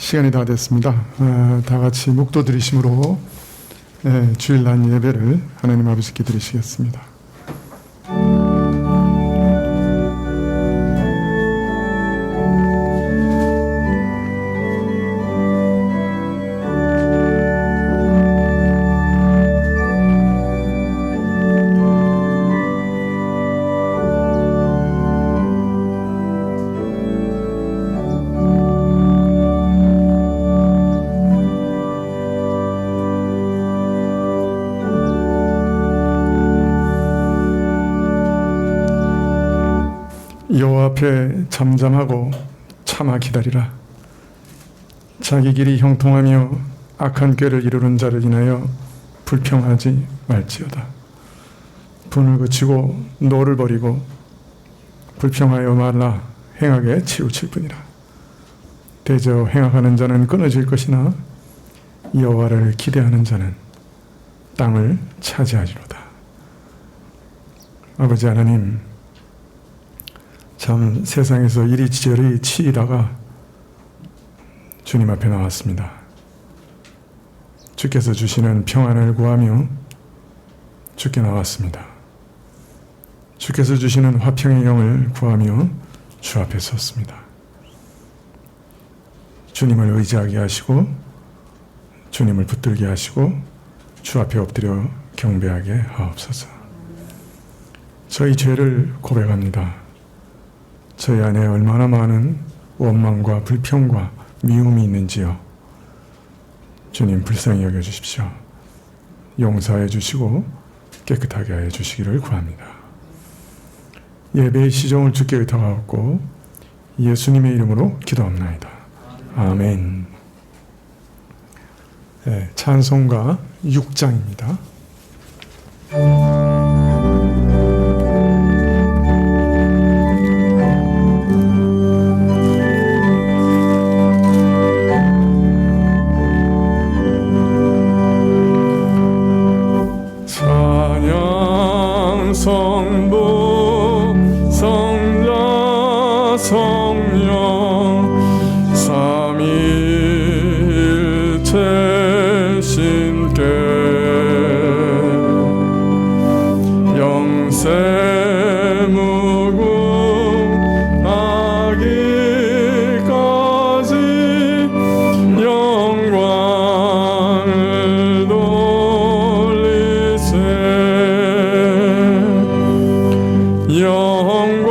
시간이 다 됐습니다. 다 같이 묵도 드리심으로 주일날 예배를 하나님 아버지께 드리시겠습니다. 여호와 앞에 잠잠하고 참아 기다리라. 자기 길이 형통하며 악한 꾀를 이루는 자를 인하여 불평하지 말지어다. 분을 그치고 노를 버리고 불평하여 말라. 행하게 치우칠 뿐이라. 대저 행악하는 자는 끊어질 것이나 여호와를 기대하는 자는 땅을 차지하리로다. 아버지 하나님, 참 세상에서 이리저리 치이다가 주님 앞에 나왔습니다. 주께서 주시는 평안을 구하며 주께 나왔습니다. 주께서 주시는 화평의 영을 구하며 주 앞에 섰습니다. 주님을 의지하게 하시고 주님을 붙들게 하시고 주 앞에 엎드려 경배하게 하옵소서. 저희 죄를 고백합니다. 저희 안에 얼마나 많은 원망과 불평과 미움이 있는지요. 주님 불쌍히 여겨주십시오. 용서해 주시고 깨끗하게 하여 주시기를 구합니다. 예배의 시종을 주께 의탁하옵고 예수님의 이름으로 기도합나이다. 아멘. 찬송가 6장입니다. 성부 성자 성령 삼위일체 신께 영세 무궁하기까지 영광을 돌리세. 영광을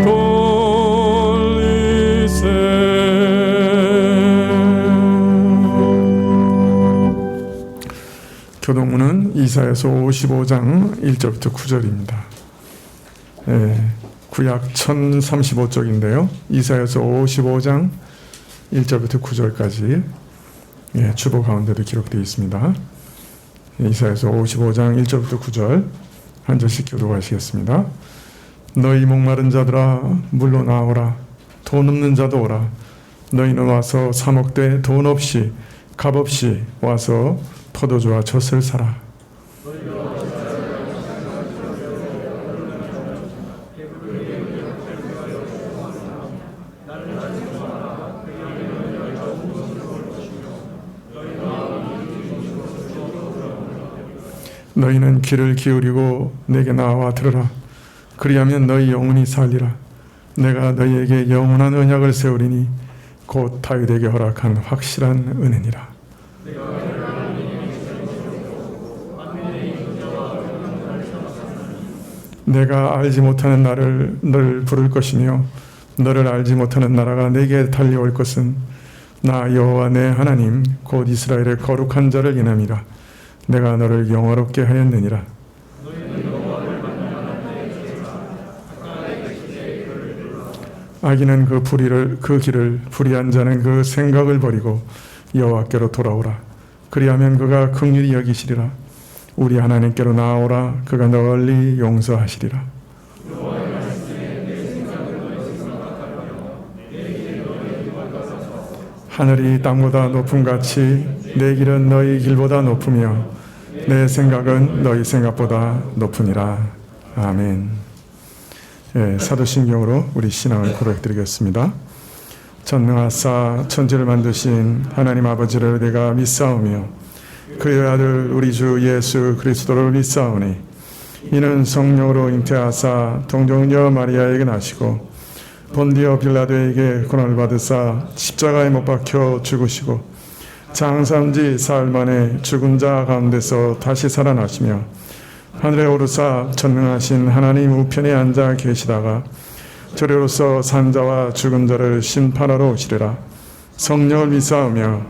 돌리세. 교동문은 이사야서 55장 1절부터 9절입니다. 구약 1035쪽인데요. 이사야서 55장 1절부터 9절까지 주보 가운데도 기록되어 있습니다. 이사야서 55장 1절부터 9절 한 절씩 교독하시겠습니다. 너희 목마른 자들아 물로 나오라. 돈 없는 자도 오라. 너희는 와서 사 먹되 돈 없이 값 없이 와서 포도주와 젖을 사라. 너희는 귀를 기울이고 내게 나와 들으라. 그리하면 너희 영혼이 살리라. 내가 너희에게 영원한 언약을 세우리니 곧 다윗에게 허락한 확실한 은혜니라. 내가 알지 못하는 나를 너를 부를 것이며 너를 알지 못하는 나라가 내게 달려올 것은 나 여호와 내 하나님 곧 이스라엘의 거룩한 자를 인함이라. 내가 너를 영화롭게 하였느니라. 악인은 그 길을 불의한 자는 그 생각을 버리고 여호와께로 돌아오라. 그리하면 그가 긍휼히 여기시리라. 우리 하나님께로 나아오라. 그가 널리 용서하시리라. 하늘이 땅보다 높음같이 내 길은 너희 길보다 높으며 내 생각은 너희 생각보다 높으니라. 아멘. 사도신경으로 우리 신앙을 고백드리겠습니다. 전능하사 천지를 만드신 하나님 아버지를 내가 믿사오며 그의 아들 우리 주 예수 그리스도를 믿사오니 이는 성령으로 잉태하사 동정녀 마리아에게 나시고 본디오 빌라도에게 고난을 받으사 십자가에 못 박혀 죽으시고 장사한지 사흘 만에 죽은 자 가운데서 다시 살아나시며 하늘에 오르사 전능하신 하나님 우편에 앉아 계시다가 저리로서 산자와 죽은 자를 심판하러 오시리라. 성령을 믿사오며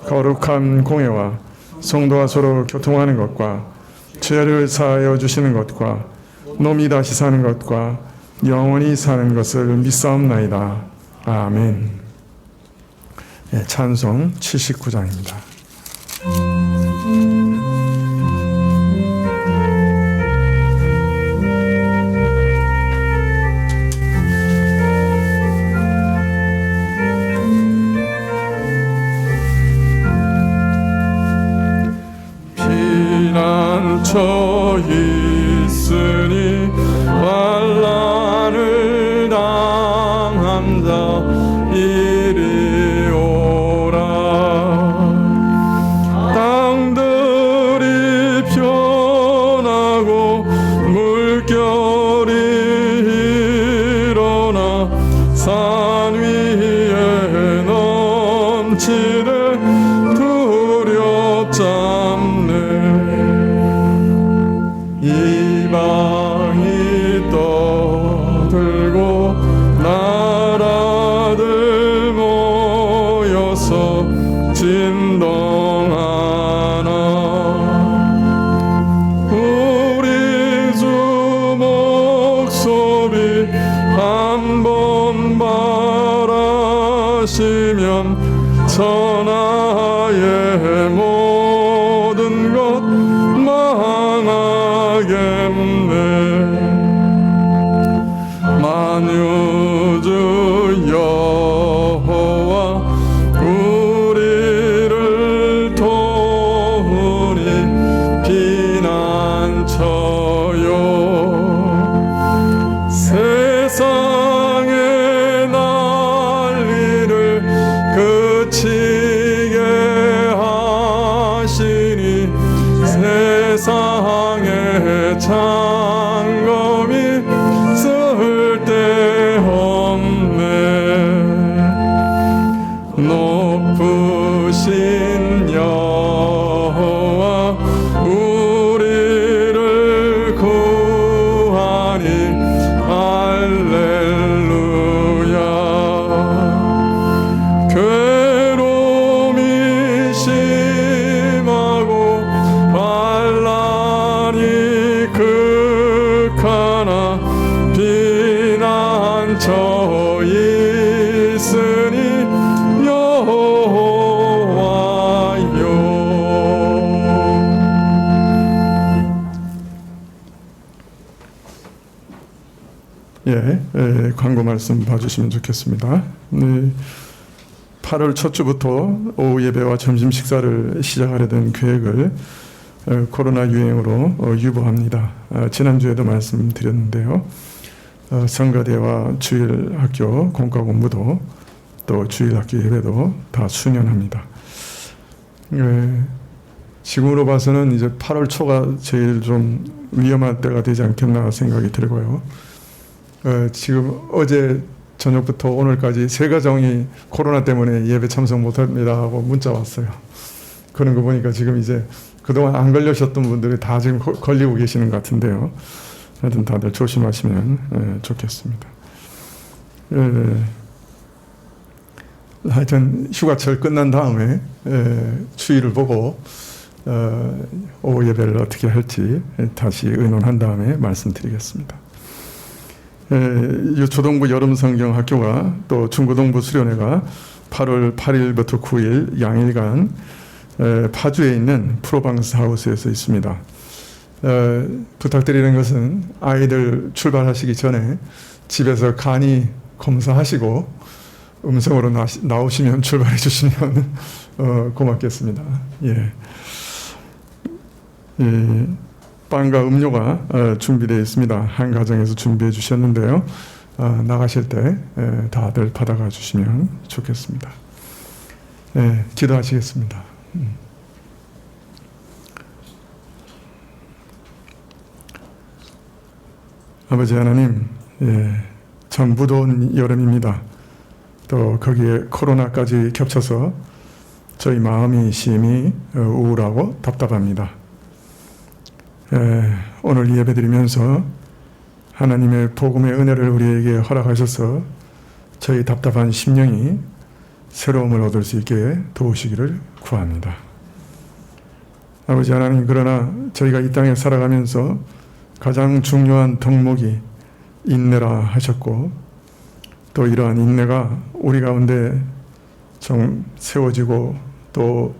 거룩한 공회와 성도와 서로 교통하는 것과 죄를 사하여 주시는 것과 몸이 다시 사는 것과 영원히 사는 것을 믿사옵나이다. 아멘. 찬송 79장입니다. 피난처 있으니 환난을 당한 자 이리 오라. 땅들이 변하고 물결이 일어나 산 위에 넘치네. 두렵잡네. 이방이 떠들고 나라들 모여서 진동하나. 우리 주 목소리 한번 바라시면 천하의 모든 것 망하겠네. 만유주 여호와 우리를 도우니 피난처요. 세상의 난리를 그치게 하시니 세상의 창검이 쓸데없네. 높으신 여호와 우리를 구하니 할렐루야. 괴로움이 심하고 환난이 극하나 피난처 있으니 여호와여. 광고 말씀 봐주시면 좋겠습니다. 8월 첫 주부터 오후 예배와 점심 식사를 시작하려던 계획을 코로나 유행으로 유보합니다. 지난주에도 말씀드렸는데요. 성가대와 주일학교 공과 공부도 또 주일학교 예배도 다 수년합니다. 지금으로 봐서는 이제 8월 초가 제일 좀 위험한 때가 되지 않겠나 생각이 들고요. 지금 어제 저녁부터 오늘까지 세 가정이 코로나 때문에 예배 참석 못합니다 하고 문자 왔어요. 그런 거 보니까 지금 이제 그동안 안 걸리셨던 분들이 다 지금 걸리고 계시는 것 같은데요. 하여튼 다들 조심하시면 좋겠습니다. 하여튼 휴가철 끝난 다음에 추위를 보고 오후 예배를 어떻게 할지 다시 의논한 다음에 말씀드리겠습니다. 초등부 여름성경 학교가 또 중고등부 수련회가 8월 8일부터 9일 양일간 파주에 있는 프로방스 하우스에서 있습니다. 부탁드리는 것은 아이들 출발하시기 전에 집에서 간이 검사하시고 음성으로 나오시면 출발해 주시면 고맙겠습니다. 빵과 음료가 준비되어 있습니다. 한 가정에서 준비해 주셨는데요. 나가실 때 다들 받아가 주시면 좋겠습니다. 기도하시겠습니다. 아버지 하나님, 참 무더운 여름입니다. 또 거기에 코로나까지 겹쳐서 저희 마음이 심히 우울하고 답답합니다. 오늘 예배드리면서 하나님의 복음의 은혜를 우리에게 허락하셔서 저희 답답한 심령이 새로움을 얻을 수 있게 도우시기를 구합니다. 아버지 하나님, 그러나 저희가 이 땅에 살아가면서 가장 중요한 덕목이 인내라 하셨고, 또 이러한 인내가 우리 가운데 좀 세워지고 또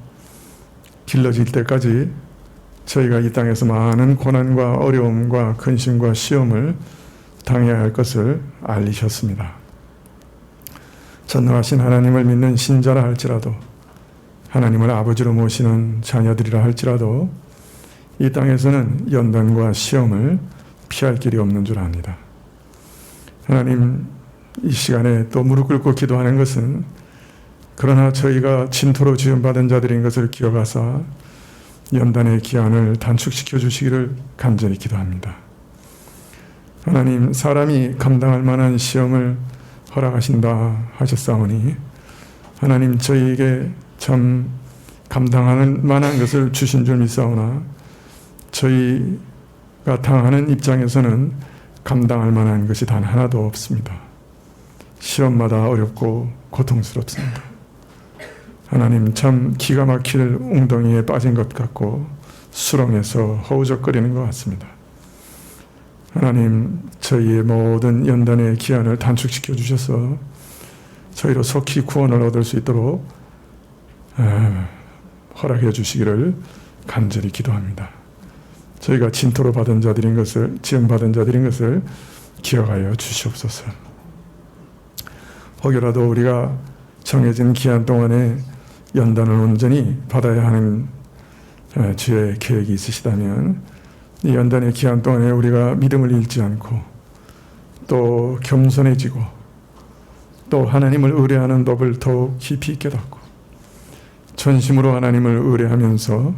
길러질 때까지 저희가 이 땅에서 많은 고난과 어려움과 근심과 시험을 당해야 할 것을 알리셨습니다. 전능하신 하나님을 믿는 신자라 할지라도, 하나님을 아버지로 모시는 자녀들이라 할지라도 이 땅에서는 연단과 시험을 피할 길이 없는 줄 압니다. 하나님, 이 시간에 또 무릎 꿇고 기도하는 것은 그러나 저희가 진토로 지음받은 자들인 것을 기억하사 연단의 기한을 단축시켜 주시기를 간절히 기도합니다. 하나님, 사람이 감당할 만한 시험을 허락하신다 하셨사오니 하나님, 저희에게 참 감당하는 만한 것을 주신 줄 믿사오나 저희가 당하는 입장에서는 감당할 만한 것이 단 하나도 없습니다. 시험마다 어렵고 고통스럽습니다. 하나님, 참 기가 막힐 웅덩이에 빠진 것 같고 수렁에서 허우적거리는 것 같습니다. 하나님, 저희의 모든 연단의 기한을 단축시켜 주셔서 저희로 속히 구원을 얻을 수 있도록 허락해 주시기를 간절히 기도합니다. 저희가 진토로 받은 자들인 것을, 지음받은 자들인 것을 기억하여 주시옵소서. 혹여라도 우리가 정해진 기한 동안에 연단을 온전히 받아야 하는 주의 계획이 있으시다면 이 연단의 기한 동안에 우리가 믿음을 잃지 않고 또 겸손해지고 또 하나님을 의뢰하는 법을 더욱 깊이 깨닫고 전심으로 하나님을 의뢰하면서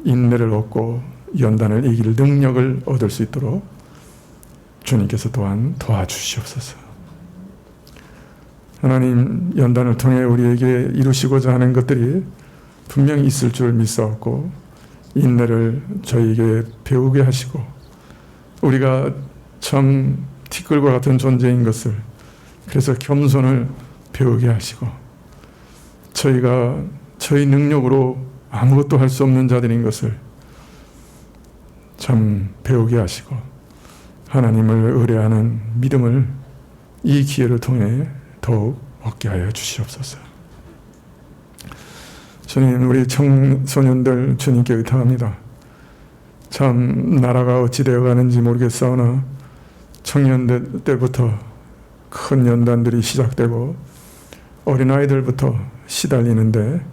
인내를 얻고 연단을 이길 능력을 얻을 수 있도록 주님께서 또한 도와주시옵소서. 하나님, 연단을 통해 우리에게 이루시고자 하는 것들이 분명히 있을 줄 믿사옵고 인내를 저희에게 배우게 하시고 우리가 참 티끌과 같은 존재인 것을, 그래서 겸손을 배우게 하시고 저희가 저희 능력으로 아무것도 할 수 없는 자들인 것을 참 배우게 하시고 하나님을 의뢰하는 믿음을 이 기회를 통해 더욱 얻게 하여 주시옵소서. 주님, 우리 청소년들 주님께 의탁합니다. 참 나라가 어찌 되어가는지 모르겠사오나 청년 때부터 큰 연단들이 시작되고 어린아이들부터 시달리는데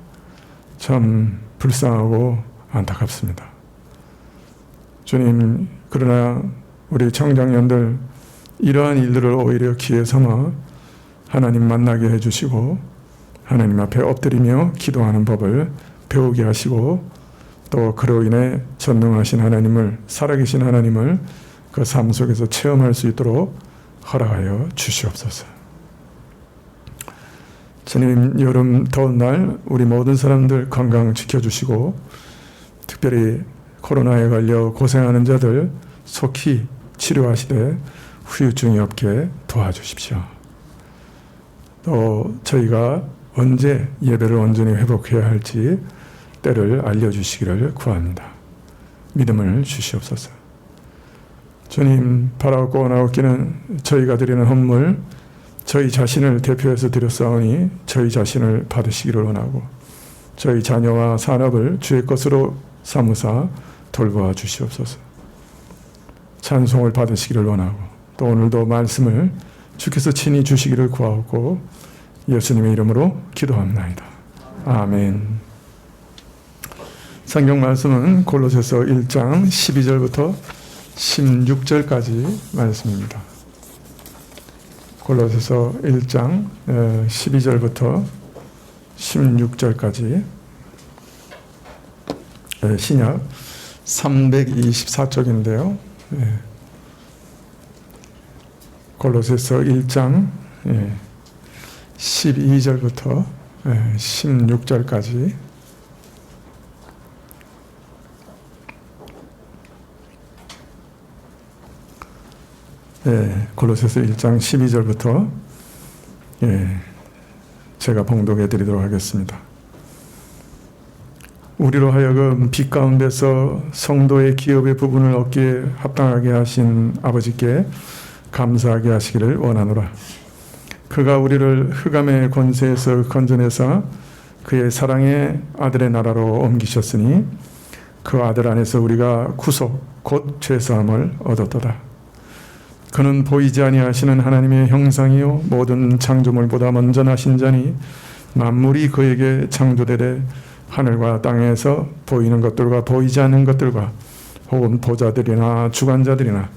참 불쌍하고 안타깝습니다. 주님, 그러나 우리 청장년들 이러한 일들을 오히려 기회 삼아 하나님 만나게 해주시고 하나님 앞에 엎드리며 기도하는 법을 배우게 하시고 또 그로 인해 전능하신 하나님을, 살아계신 하나님을 그 삶 속에서 체험할 수 있도록 허락하여 주시옵소서. 주님, 여름 더운 날 우리 모든 사람들 건강 지켜주시고 특별히 코로나에 걸려 고생하는 자들 속히 치료하시되 후유증이 없게 도와주십시오. 또 저희가 언제 예배를 온전히 회복해야 할지 때를 알려주시기를 구합니다. 믿음을 주시옵소서. 주님, 바라옵고 원하옵기는 저희가 드리는 헌물, 저희 자신을 대표해서 드렸사오니 저희 자신을 받으시기를 원하고 저희 자녀와 산업을 주의 것으로 삼으사 돌보아 주시옵소서. 찬송을 받으시기를 원하고 또 오늘도 말씀을 주께서 친히 주시기를 구하옵고 예수님의 이름으로 기도합나이다. 아멘. 성경 말씀은 골로새서 1장 12절부터 16절까지 말씀입니다. 골로새서 1장 12절부터 16절까지 신약 324쪽인데요. 골로새서 1장 12절부터 16절까지 골로새서 1장 12절부터 제가 봉독해 드리도록 하겠습니다. 우리로 하여금 빛 가운데서 성도의 기업의 부분을 얻기에 합당하게 하신 아버지께 감사하게 하시기를 원하노라. 그가 우리를 흑암의 권세에서 건져내사 그의 사랑의 아들의 나라로 옮기셨으니 그 아들 안에서 우리가 구속 곧 죄사함을 얻었도다. 그는 보이지 아니하시는 하나님의 형상이요 모든 창조물보다 먼저 나신 자니 만물이 그에게 창조되되 하늘과 땅에서 보이는 것들과 보이지 않는 것들과 혹은 보좌들이나 주관자들이나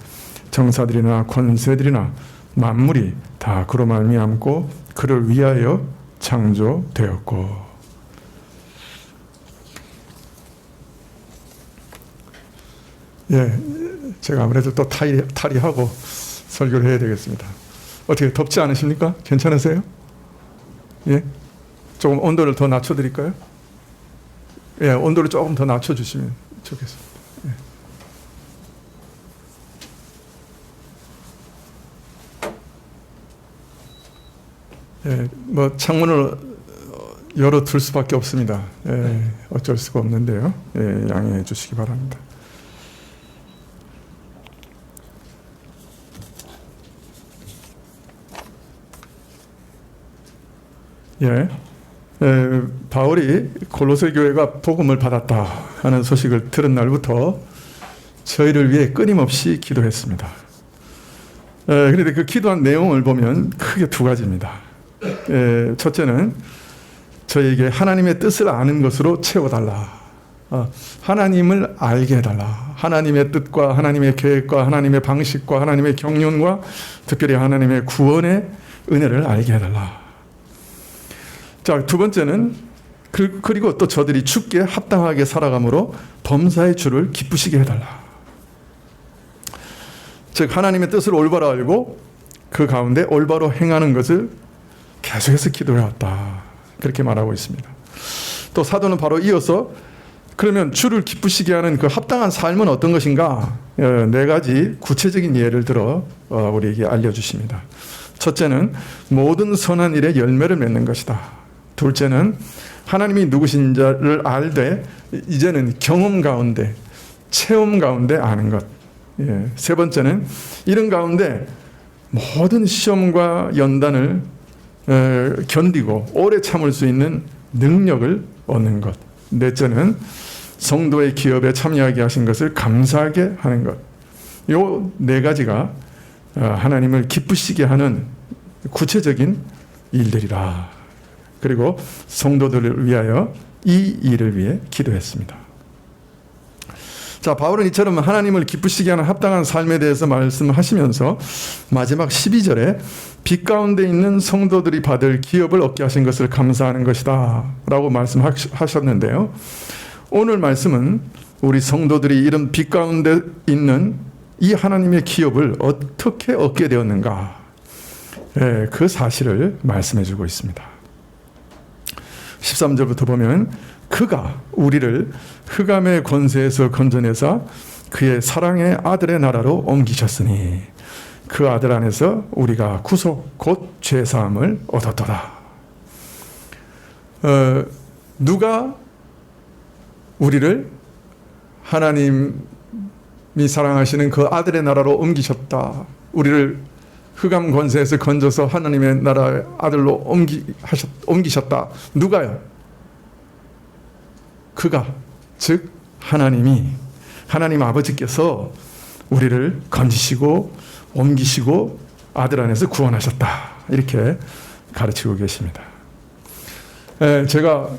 정사들이나 권세들이나 만물이 다 그로 말미암고 그를 위하여 창조되었고. 제가 아무래도 또 탈의하고 설교를 해야 되겠습니다. 어떻게 덥지 않으십니까? 괜찮으세요? 조금 온도를 더 낮춰드릴까요? 온도를 조금 더 낮춰주시면 좋겠습니다. 뭐 창문을 열어둘 수밖에 없습니다. 어쩔 수가 없는데요. 양해해 주시기 바랍니다. 바울이 골로새 교회가 복음을 받았다 하는 소식을 들은 날부터 저희를 위해 끊임없이 기도했습니다. 그런데 그 기도한 내용을 보면 크게 두 가지입니다. 첫째는 저에게 하나님의 뜻을 아는 것으로 채워달라. 하나님을 알게 해달라. 하나님의 뜻과 하나님의 계획과 하나님의 방식과 하나님의 경륜과 특별히 하나님의 구원의 은혜를 알게 해달라. 자, 두 번째는 그리고 또 저들이 주께 합당하게 살아감으로 범사의 주를 기쁘시게 해달라. 즉 하나님의 뜻을 올바로 알고 그 가운데 올바로 행하는 것을 계속해서 기도해왔다. 그렇게 말하고 있습니다. 또 사도는 바로 이어서 그러면 주를 기쁘시게 하는 그 합당한 삶은 어떤 것인가? 네 가지 구체적인 예를 들어 우리에게 알려주십니다. 첫째는 모든 선한 일에 열매를 맺는 것이다. 둘째는 하나님이 누구신지를 알되 이제는 경험 가운데 체험 가운데 아는 것. 세 번째는 이런 가운데 모든 시험과 연단을 견디고 오래 참을 수 있는 능력을 얻는 것. 넷째는 성도의 기업에 참여하게 하신 것을 감사하게 하는 것. 요 네 가지가 하나님을 기쁘시게 하는 구체적인 일들이라. 그리고 성도들을 위하여 이 일을 위해 기도했습니다. 자, 바울은 이처럼 하나님을 기쁘시게 하는 합당한 삶에 대해서 말씀하시면서 마지막 12절에 빛 가운데 있는 성도들이 받을 기업을 얻게 하신 것을 감사하는 것이다 라고 말씀하셨는데요. 오늘 말씀은 우리 성도들이 이런 빛 가운데 있는 이 하나님의 기업을 어떻게 얻게 되었는가, 그 사실을 말씀해 주고 있습니다. 13절부터 보면 그가 우리를 흑암의 권세에서 건져내사 그의 사랑의 아들의 나라로 옮기셨으니 그 아들 안에서 우리가 구속 곧 죄사함을 얻었도다. 누가 우리를 하나님이 사랑하시는 그 아들의 나라로 옮기셨다. 우리를 흑암 권세에서 건져서 하나님의 나라의 아들로 옮기셨다. 누가요? 그가, 즉 하나님 아버지께서 우리를 건지시고 옮기시고 아들 안에서 구원하셨다. 이렇게 가르치고 계십니다. 제가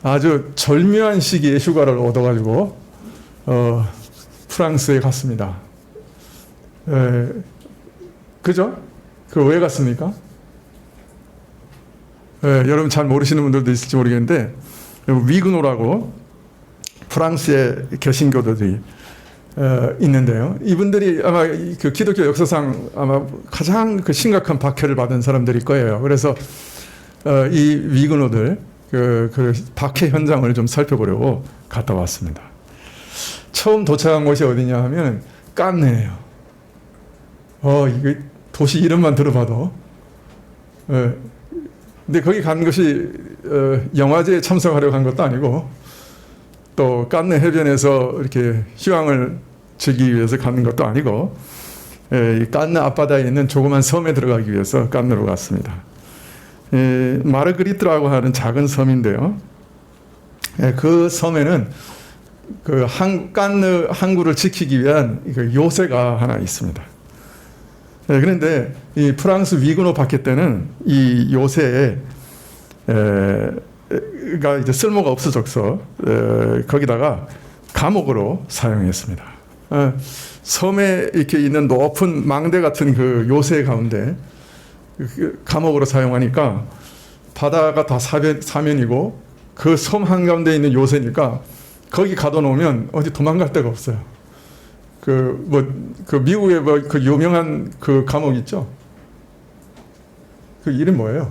아주 절묘한 시기에 휴가를 얻어가지고 프랑스에 갔습니다. 그죠? 그 왜 갔습니까? 여러분 잘 모르시는 분들도 있을지 모르겠는데 위그노라고 프랑스의 개신교도들이 있는데요. 이분들이 아마 그 기독교 역사상 아마 가장 그 심각한 박해를 받은 사람들일 거예요. 그래서 이 위그노들 그 박해 현장을 좀 살펴보려고 갔다 왔습니다. 처음 도착한 곳이 어디냐 하면 깐네예요. 이게 도시 이름만 들어봐도. 근데 거기 간 것이 영화제에 참석하려고 간 것도 아니고 또 깐네 해변에서 이렇게 휴양을 즐기기 위해서 가는 것도 아니고 이 깐네 앞바다에 있는 조그만 섬에 들어가기 위해서 깐네로 갔습니다. 마르그리트라고 하는 작은 섬인데요. 그 섬에는 그 깐네 항구를 지키기 위한 요새가 하나 있습니다. 그런데 이 프랑스 위그노 박해 때는 이 요새에 가 이제 쓸모가 없어져서 거기다가 감옥으로 사용했습니다. 섬에 이렇게 있는 높은 망대 같은 그 요새 가운데 감옥으로 사용하니까 바다가 다 사면이고 그 섬 한가운데 있는 요새니까 거기 가둬놓으면 어디 도망갈 데가 없어요. 그 미국의 그 유명한 그 감옥 있죠? 그 이름 뭐예요?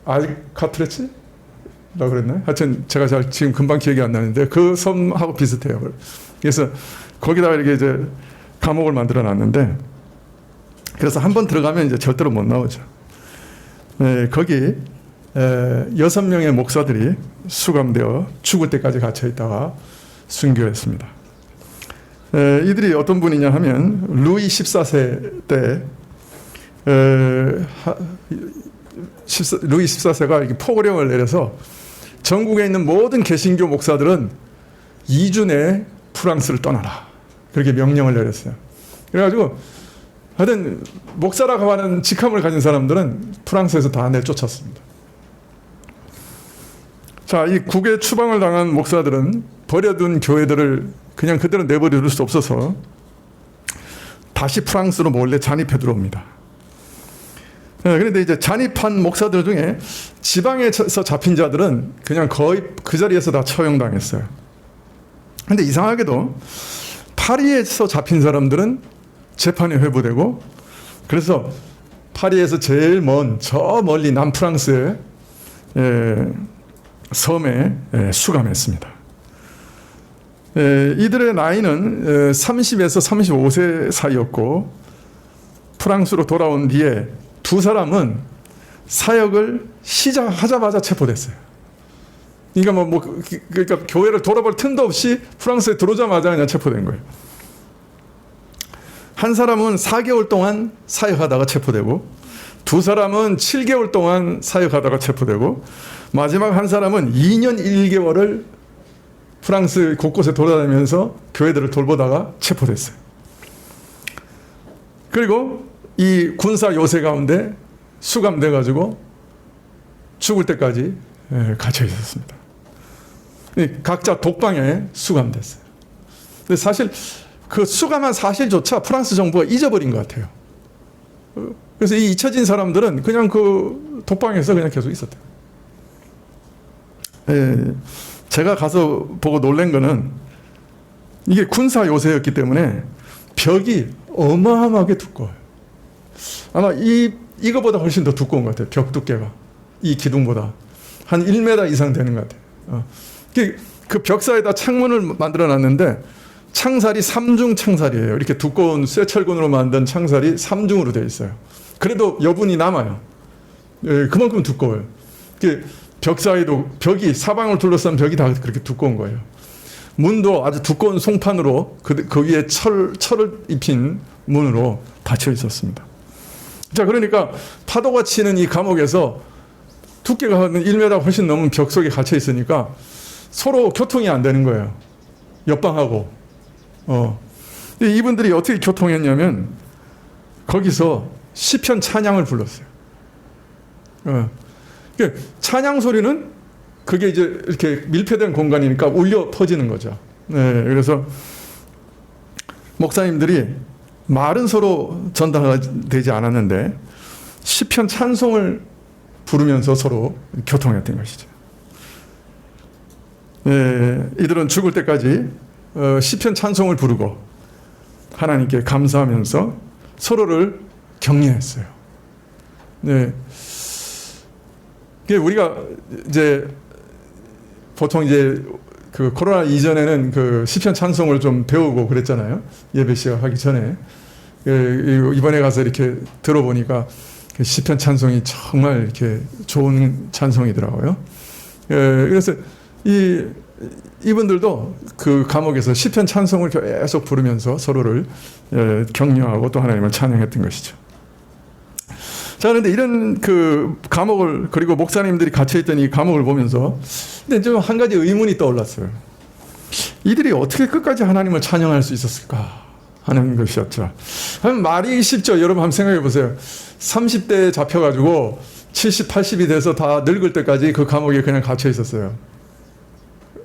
알카트레치? 라고 그랬나요? 하여튼 제가 지금 금방 기억이 안 나는데 그 섬하고 비슷해요. 그래서 거기다가 이렇게 이제 감옥을 만들어 놨는데 그래서 한번 들어가면 이제 절대로 못 나오죠. 거기 6명의 목사들이 수감되어 죽을 때까지 갇혀 있다가 순교했습니다. 이들이 어떤 분이냐 하면 루이 14세 때 루이 14세가 이렇게 포고령을 내려서 전국에 있는 모든 개신교 목사들은 2주 내에 프랑스를 떠나라. 그렇게 명령을 내렸어요. 그래가지고 하여튼 목사라고 하는 직함을 가진 사람들은 프랑스에서 다 내쫓았습니다. 자, 이 국외 추방을 당한 목사들은 버려둔 교회들을 그냥 그대로 내버려 둘 수 없어서 다시 프랑스로 몰래 잔입해 들어옵니다. 그런데 이제 잔입한 목사들 중에 지방에서 잡힌 자들은 그냥 거의 그 자리에서 다 처형당했어요. 그런데 이상하게도 파리에서 잡힌 사람들은 재판에 회부되고 그래서 파리에서 제일 먼 저 멀리 남프랑스의 섬에 수감했습니다. 이들의 나이는 30에서 35세 사이였고 프랑스로 돌아온 뒤에 두 사람은 사역을 시작하자마자 체포됐어요. 그러니까 교회를 돌아볼 틈도 없이 프랑스에 들어오자마자 그냥 체포된 거예요. 한 사람은 4개월 동안 사역하다가 체포되고 두 사람은 7개월 동안 사역하다가 체포되고 마지막 한 사람은 2년 1개월을 프랑스 곳곳에 돌아다니면서 교회들을 돌보다가 체포됐어요. 그리고 이 군사 요새 가운데 수감돼가지고 죽을 때까지 갇혀 있었습니다. 각자 독방에 수감됐어요. 근데 사실 그 수감한 사실조차 프랑스 정부가 잊어버린 것 같아요. 그래서 이 잊혀진 사람들은 그냥 그 독방에서 그냥 계속 있었대요. 제가 가서 보고 놀란 거는 이게 군사 요새였기 때문에 벽이 어마어마하게 두꺼워요. 아마 이거보다 훨씬 더 두꺼운 것 같아요. 벽 두께가. 이 기둥보다. 한 1m 이상 되는 것 같아요. 그 벽 사이에다 창문을 만들어 놨는데 창살이 3중 창살이에요. 이렇게 두꺼운 쇠철근으로 만든 창살이 3중으로 되어 있어요. 그래도 여분이 남아요. 그만큼 두꺼워요. 벽 사이도 벽이 사방을 둘러싼 벽이 다 그렇게 두꺼운 거예요. 문도 아주 두꺼운 송판으로 그 위에 철을 입힌 문으로 닫혀 있었습니다. 자, 그러니까 파도가 치는 이 감옥에서 두께가 한 1m 훨씬 넘은 벽 속에 갇혀 있으니까 서로 교통이 안 되는 거예요. 옆방하고. 이분들이 어떻게 교통했냐면 거기서 시편 찬양을 불렀어요. 찬양 소리는 그게 이제 이렇게 밀폐된 공간이니까 울려 퍼지는 거죠. 그래서 목사님들이 말은 서로 전달되지 않았는데 시편 찬송을 부르면서 서로 교통했던 것이죠. 이들은 죽을 때까지 시편 찬송을 부르고 하나님께 감사하면서 서로를 격려했어요. 네. 우리가 이제 보통 이제 그 코로나 이전에는 그 시편 찬송을 좀 배우고 그랬잖아요. 예배 시작하기 전에. 이번에 가서 이렇게 들어보니까 시편 찬송이 정말 이렇게 좋은 찬송이더라고요. 그래서 이분들도 그 감옥에서 시편 찬송을 계속 부르면서 서로를 격려하고 또 하나님을 찬양했던 것이죠. 자, 그런데 이런 그 감옥을, 그리고 목사님들이 갇혀있던 이 감옥을 보면서 근데 좀 한 가지 의문이 떠올랐어요. 이들이 어떻게 끝까지 하나님을 찬양할 수 있었을까 하는 것이었죠. 말이 쉽죠. 여러분 한번 생각해 보세요. 30대에 잡혀가지고 70, 80이 돼서 다 늙을 때까지 그 감옥에 그냥 갇혀 있었어요.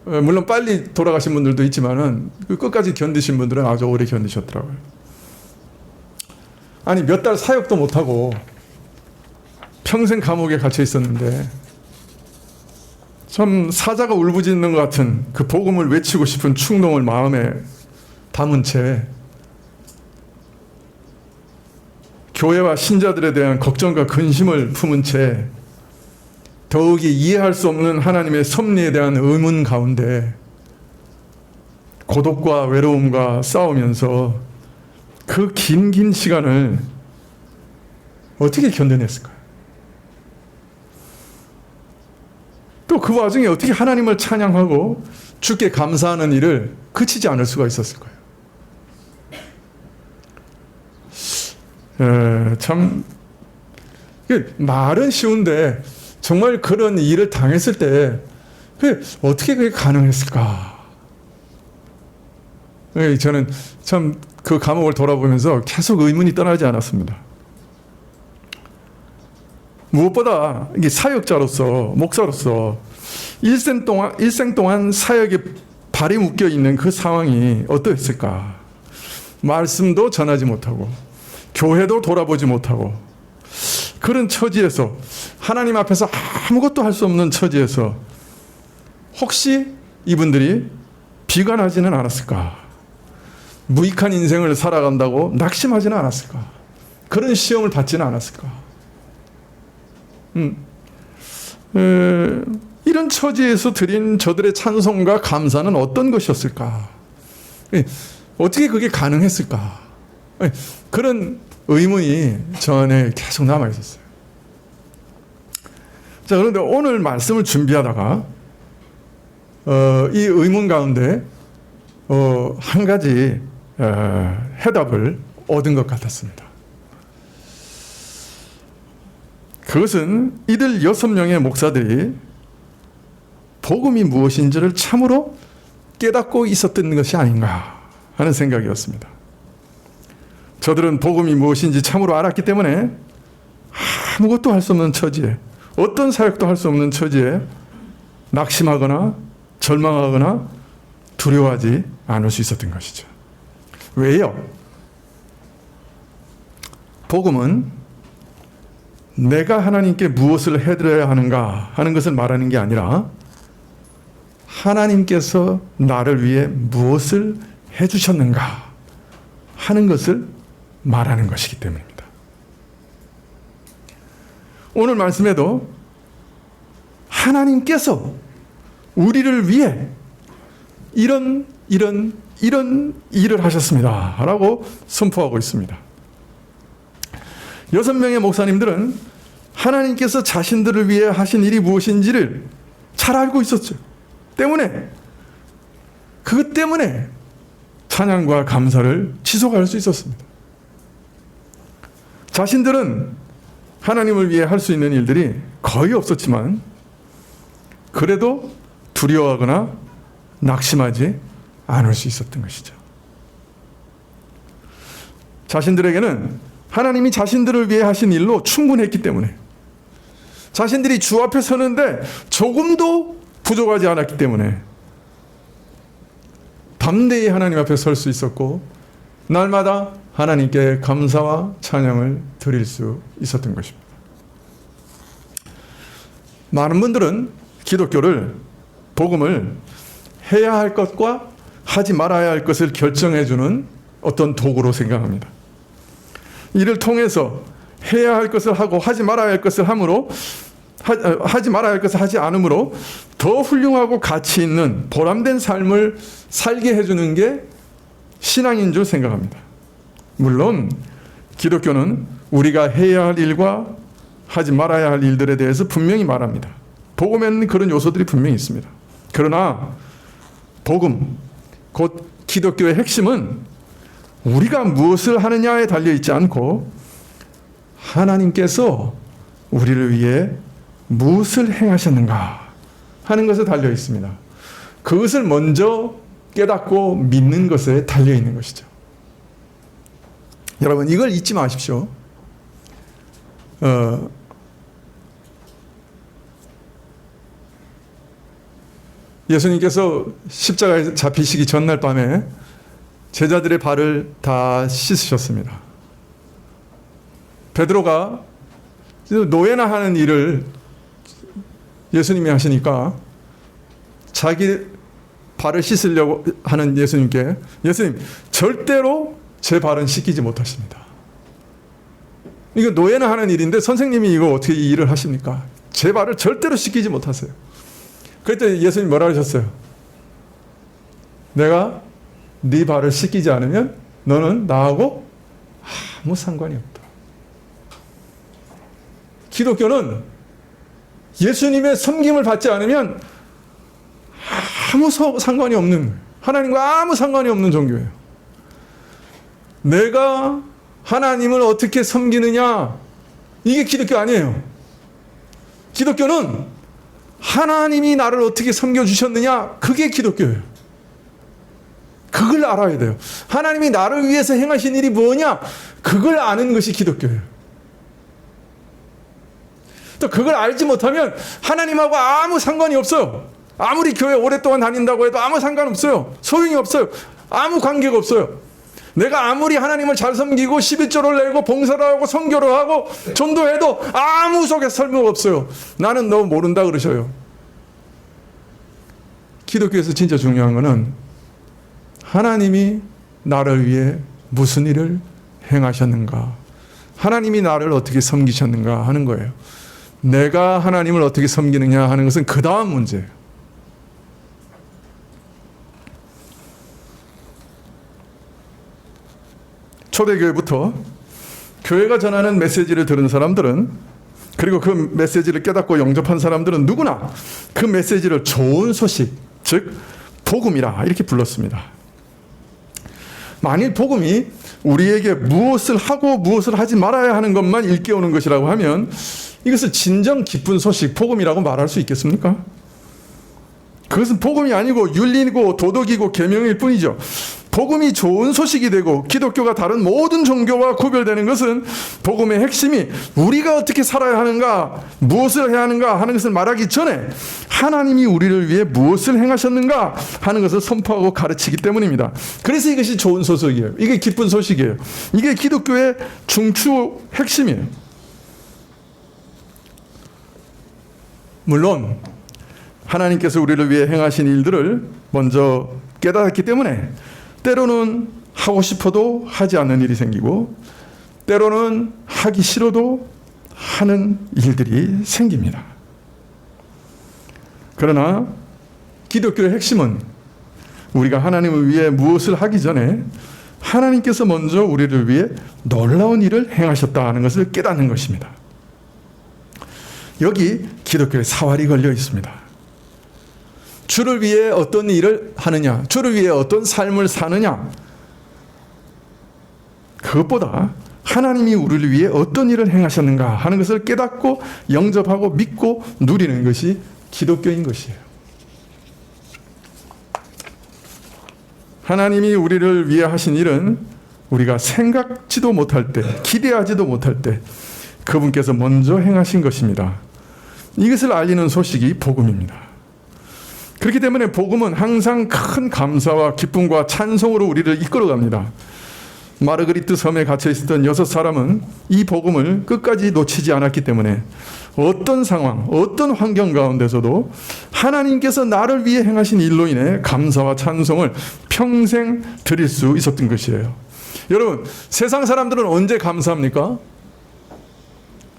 물론 빨리 돌아가신 분들도 있지만은 끝까지 견디신 분들은 아주 오래 견디셨더라고요. 아니 몇 달 사역도 못하고 평생 감옥에 갇혀 있었는데 참 사자가 울부짖는 것 같은 그 복음을 외치고 싶은 충동을 마음에 담은 채 교회와 신자들에 대한 걱정과 근심을 품은 채 더욱이 이해할 수 없는 하나님의 섭리에 대한 의문 가운데 고독과 외로움과 싸우면서 그 긴 시간을 어떻게 견뎌냈을까요? 또 그 와중에 어떻게 하나님을 찬양하고 주께 감사하는 일을 그치지 않을 수가 있었을까요? 참 말은 쉬운데 정말 그런 일을 당했을 때 어떻게 그게 가능했을까? 저는 참 그 감옥을 돌아보면서 계속 의문이 떠나지 않았습니다. 무엇보다 이게 사역자로서, 목사로서 일생 동안 사역에 발이 묶여 있는 그 상황이 어떠했을까? 말씀도 전하지 못하고 교회도 돌아보지 못하고 그런 처지에서 하나님 앞에서 아무것도 할 수 없는 처지에서 혹시 이분들이 비관하지는 않았을까? 무익한 인생을 살아간다고 낙심하지는 않았을까? 그런 시험을 받지는 않았을까? 이런 처지에서 드린 저들의 찬송과 감사는 어떤 것이었을까? 어떻게 그게 가능했을까? 그런 의문이 저 안에 계속 남아 있었어요. 자, 그런데 오늘 말씀을 준비하다가 이 의문 가운데 한 가지 해답을 얻은 것 같았습니다. 그것은 이들 6명의 목사들이 복음이 무엇인지를 참으로 깨닫고 있었던 것이 아닌가 하는 생각이었습니다. 저들은 복음이 무엇인지 참으로 알았기 때문에 아무것도 할 수 없는 처지에, 어떤 사역도 할 수 없는 처지에 낙심하거나 절망하거나 두려워하지 않을 수 있었던 것이죠. 왜요? 복음은 내가 하나님께 무엇을 해드려야 하는가 하는 것을 말하는 게 아니라 하나님께서 나를 위해 무엇을 해주셨는가 하는 것을 말하는 것이기 때문입니다. 오늘 말씀에도 하나님께서 우리를 위해 이런 일을 하셨습니다 라고 선포하고 있습니다. 6명의 목사님들은 하나님께서 자신들을 위해 하신 일이 무엇인지를 잘 알고 있었죠. 그것 때문에 찬양과 감사를 지속할 수 있었습니다. 자신들은 하나님을 위해 할 수 있는 일들이 거의 없었지만 그래도 두려워하거나 낙심하지 않을 수 있었던 것이죠. 자신들에게는 하나님이 자신들을 위해 하신 일로 충분했기 때문에, 자신들이 주 앞에 서는데 조금도 부족하지 않았기 때문에 담대히 하나님 앞에 설 수 있었고 날마다 하나님께 감사와 찬양을 드릴 수 있었던 것입니다. 많은 분들은 기독교를, 복음을 해야 할 것과 하지 말아야 할 것을 결정해주는 어떤 도구로 생각합니다. 이를 통해서 해야 할 것을 하고 하지 말아야 할 것을 함으로, 하지 말아야 할 것을 하지 않으므로 더 훌륭하고 가치 있는 보람된 삶을 살게 해주는 게 신앙인 줄 생각합니다. 물론 기독교는 우리가 해야 할 일과 하지 말아야 할 일들에 대해서 분명히 말합니다. 복음에는 그런 요소들이 분명히 있습니다. 그러나 복음, 곧 기독교의 핵심은 우리가 무엇을 하느냐에 달려있지 않고 하나님께서 우리를 위해 무엇을 행하셨는가 하는 것에 달려 있습니다. 그것을 먼저 깨닫고 믿는 것에 달려 있는 것이죠. 여러분, 이걸 잊지 마십시오. 예수님께서 십자가에 잡히시기 전날 밤에 제자들의 발을 다 씻으셨습니다. 베드로가 노예나 하는 일을 예수님이 하시니까 자기 발을 씻으려고 하는 예수님께, 예수님 절대로 제 발은 씻기지 못하십니다. 이거 노예나 하는 일인데 선생님이 이거 어떻게 이 일을 하십니까? 제 발을 절대로 씻기지 못하세요. 그랬더니 예수님 뭐라 하셨어요? 내가 네 발을 씻기지 않으면 너는 나하고 아무 상관이 없다. 기독교는 예수님의 섬김을 받지 않으면 아무 상관이 없는, 하나님과 아무 상관이 없는 종교예요. 내가 하나님을 어떻게 섬기느냐, 이게 기독교 아니에요. 기독교는 하나님이 나를 어떻게 섬겨주셨느냐, 그게 기독교예요. 그걸 알아야 돼요. 하나님이 나를 위해서 행하신 일이 뭐냐, 그걸 아는 것이 기독교예요. 또 그걸 알지 못하면 하나님하고 아무 상관이 없어요. 아무리 교회 오랫동안 다닌다고 해도 아무 상관없어요. 소용이 없어요. 아무 관계가 없어요. 내가 아무리 하나님을 잘 섬기고 11조를 내고 봉사를 하고 선교를 하고 전도해도 아무 속에 설명 없어요. 나는 너 모른다 그러셔요. 기독교에서 진짜 중요한 거는 하나님이 나를 위해 무슨 일을 행하셨는가, 하나님이 나를 어떻게 섬기셨는가 하는 거예요. 내가 하나님을 어떻게 섬기느냐 하는 것은 그 다음 문제예요. 초대교회부터 교회가 전하는 메시지를 들은 사람들은, 그리고 그 메시지를 깨닫고 영접한 사람들은 누구나 그 메시지를 좋은 소식, 즉 복음이라 이렇게 불렀습니다. 만일 복음이 우리에게 무엇을 하고 무엇을 하지 말아야 하는 것만 일깨우는 것이라고 하면 이것을 진정 기쁜 소식, 복음이라고 말할 수 있겠습니까? 그것은 복음이 아니고 윤리고 도덕이고 계명일 뿐이죠. 복음이 좋은 소식이 되고 기독교가 다른 모든 종교와 구별되는 것은 복음의 핵심이 우리가 어떻게 살아야 하는가, 무엇을 해야 하는가 하는 것을 말하기 전에 하나님이 우리를 위해 무엇을 행하셨는가 하는 것을 선포하고 가르치기 때문입니다. 그래서 이것이 좋은 소식이에요. 이게 기쁜 소식이에요. 이게 기독교의 중추 핵심이에요. 물론 하나님께서 우리를 위해 행하신 일들을 먼저 깨달았기 때문에 때로는 하고 싶어도 하지 않는 일이 생기고 때로는 하기 싫어도 하는 일들이 생깁니다. 그러나 기독교의 핵심은 우리가 하나님을 위해 무엇을 하기 전에 하나님께서 먼저 우리를 위해 놀라운 일을 행하셨다 하는 것을 깨닫는 것입니다. 여기 기독교의 사활이 걸려 있습니다. 주를 위해 어떤 일을 하느냐, 주를 위해 어떤 삶을 사느냐, 그것보다 하나님이 우리를 위해 어떤 일을 행하셨는가 하는 것을 깨닫고 영접하고 믿고 누리는 것이 기독교인 것이에요. 하나님이 우리를 위해 하신 일은 우리가 생각지도 못할 때, 기대하지도 못할 때 그분께서 먼저 행하신 것입니다. 이것을 알리는 소식이 복음입니다. 그렇기 때문에 복음은 항상 큰 감사와 기쁨과 찬송으로 우리를 이끌어갑니다. 마르그리트 섬에 갇혀 있었던 6사람은 이 복음을 끝까지 놓치지 않았기 때문에 어떤 상황, 어떤 환경 가운데서도 하나님께서 나를 위해 행하신 일로 인해 감사와 찬송을 평생 드릴 수 있었던 것이에요. 여러분, 세상 사람들은 언제 감사합니까?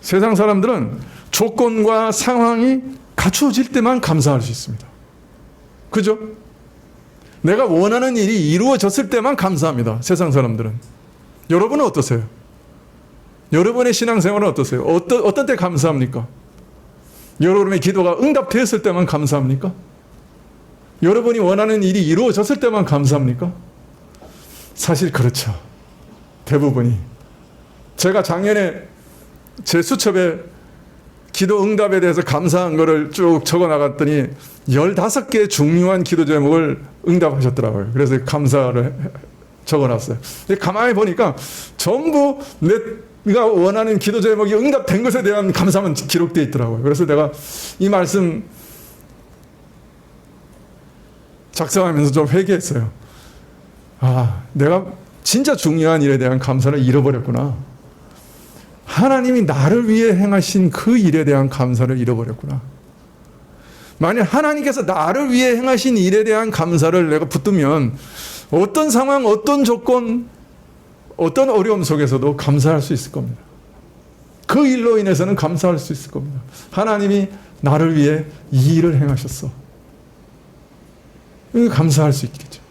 세상 사람들은 조건과 상황이 갖추어질 때만 감사할 수 있습니다. 그죠? 내가 원하는 일이 이루어졌을 때만 감사합니다. 세상 사람들은. 여러분은 어떠세요? 여러분의 신앙생활은 어떠세요? 어떤 때 감사합니까? 여러분의 기도가 응답되었을 때만 감사합니까? 여러분이 원하는 일이 이루어졌을 때만 감사합니까? 사실 그렇죠. 대부분이. 제가 작년에 제 수첩에 기도 응답에 대해서 감사한 거를 쭉 적어 나갔더니 15개의 중요한 기도 제목을 응답하셨더라고요. 그래서 감사를 적어 놨어요. 가만히 보니까 전부 내가 원하는 기도 제목이 응답된 것에 대한 감사만 기록되어 있더라고요. 그래서 내가 이 말씀 작성하면서 좀 회개했어요. 아, 내가 진짜 중요한 일에 대한 감사를 잃어버렸구나. 하나님이 나를 위해 행하신 그 일에 대한 감사를 잃어버렸구나. 만약 하나님께서 나를 위해 행하신 일에 대한 감사를 내가 붙들면 어떤 상황, 어떤 조건, 어떤 어려움 속에서도 감사할 수 있을 겁니다. 그 일로 인해서는 감사할 수 있을 겁니다. 하나님이 나를 위해 이 일을 행하셨어. 감사할 수 있겠죠.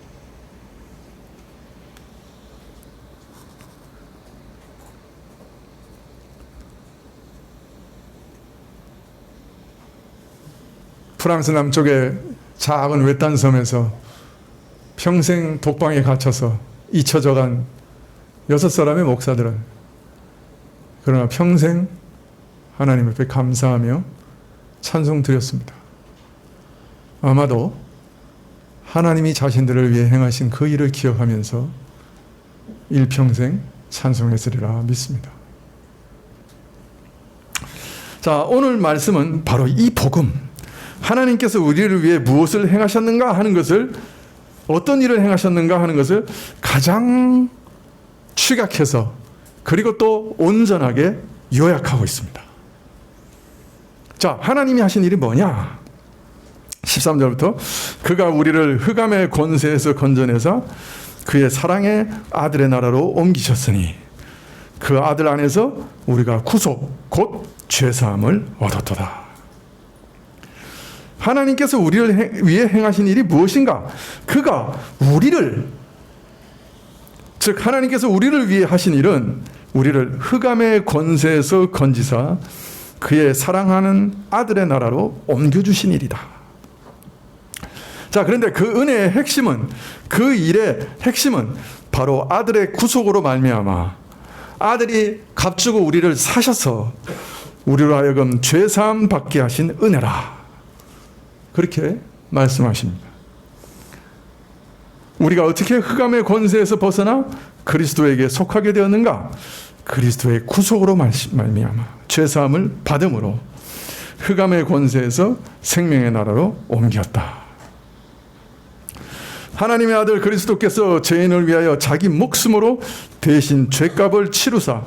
프랑스 남쪽의 작은 외딴 섬에서 평생 독방에 갇혀서 잊혀져간 6사람의 목사들은 그러나 평생 하나님 앞에 감사하며 찬송 드렸습니다. 아마도 하나님이 자신들을 위해 행하신 그 일을 기억하면서 일평생 찬송했으리라 믿습니다. 자, 오늘 말씀은 바로 이 복음, 하나님께서 우리를 위해 무엇을 행하셨는가 하는 것을, 어떤 일을 행하셨는가 하는 것을 가장 축약해서 그리고 또 온전하게 요약하고 있습니다. 자, 하나님이 하신 일이 뭐냐? 13절부터 그가 우리를 흑암의 권세에서 건져내사 그의 사랑의 아들의 나라로 옮기셨으니 그 아들 안에서 우리가 구속 곧 죄사함을 얻었도다. 하나님께서 우리를 위해 행하신 일이 무엇인가? 그가 우리를, 즉 하나님께서 우리를 위해 하신 일은 우리를 흑암의 권세에서 건지사 그의 사랑하는 아들의 나라로 옮겨주신 일이다. 자, 그런데 그 은혜의 핵심은, 그 일의 핵심은 바로 아들의 구속으로 말미암아 아들이 값주고 우리를 사셔서 우리로 하여금 죄사함 받게 하신 은혜라. 그렇게 말씀하십니다. 우리가 어떻게 흑암의 권세에서 벗어나 그리스도에게 속하게 되었는가? 그리스도의 구속으로 말미암아 죄사함을 받음으로 흑암의 권세에서 생명의 나라로 옮겼다. 하나님의 아들 그리스도께서 죄인을 위하여 자기 목숨으로 대신 죄값을 치루사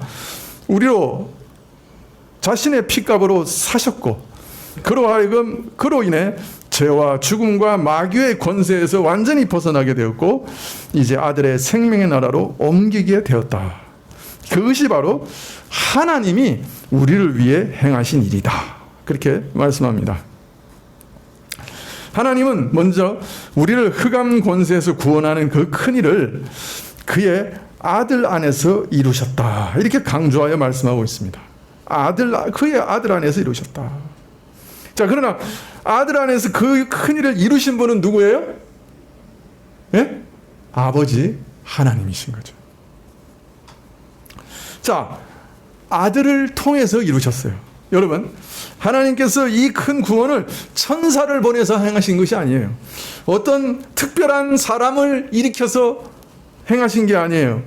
우리로 자신의 피값으로 사셨고 그로 인해 죄와 죽음과 마귀의 권세에서 완전히 벗어나게 되었고 이제 아들의 생명의 나라로 옮기게 되었다. 그것이 바로 하나님이 우리를 위해 행하신 일이다. 그렇게 말씀합니다. 하나님은 먼저 우리를 흑암 권세에서 구원하는 그 큰 일을 그의 아들 안에서 이루셨다. 이렇게 강조하여 말씀하고 있습니다. 그의 아들 안에서 이루셨다. 자, 그러나 아들 안에서 그 큰 일을 이루신 분은 누구예요? 예? 아버지 하나님이신 거죠. 자, 아들을 통해서 이루셨어요. 여러분, 하나님께서 이 큰 구원을 천사를 보내서 행하신 것이 아니에요. 어떤 특별한 사람을 일으켜서 행하신 게 아니에요.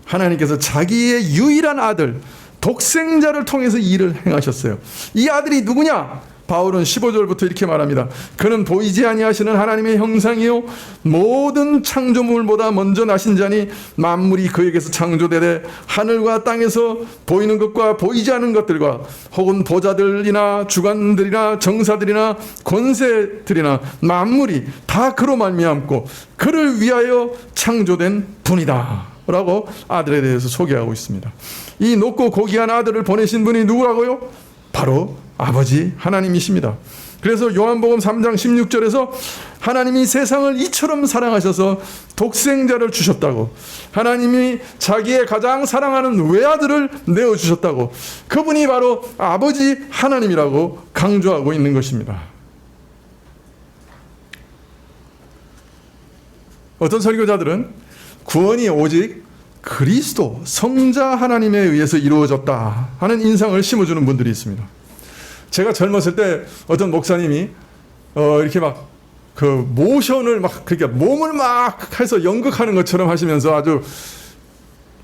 하나님께서 자기의 유일한 아들, 독생자를 통해서 이 일을 행하셨어요. 이 아들이 누구냐? 바울은 15절부터 이렇게 말합니다. 그는 보이지 아니하시는 하나님의 형상이요 모든 창조물보다 먼저 나신 자니 만물이 그에게서 창조되되 하늘과 땅에서 보이는 것과 보이지 않는 것들과 혹은 보좌들이나 주관들이나 정사들이나 권세들이나 만물이 다 그로 말미암고 그를 위하여 창조된 분이다 라고 아들에 대해서 소개하고 있습니다. 이 높고 고귀한 아들을 보내신 분이 누구라고요? 바로 아버지 하나님이십니다. 그래서 요한복음 3장 16절에서 하나님이 세상을 이처럼 사랑하셔서 독생자를 주셨다고, 하나님이 자기의 가장 사랑하는 외아들을 내어주셨다고, 그분이 바로 아버지 하나님이라고 강조하고 있는 것입니다. 어떤 설교자들은 구원이 오직 그리스도 성자 하나님에 의해서 이루어졌다 하는 인상을 심어주는 분들이 있습니다. 제가 젊었을 때 어떤 목사님이 이렇게 막 그 모션을 막 그러니까 몸을 막 해서 연극하는 것처럼 하시면서 아주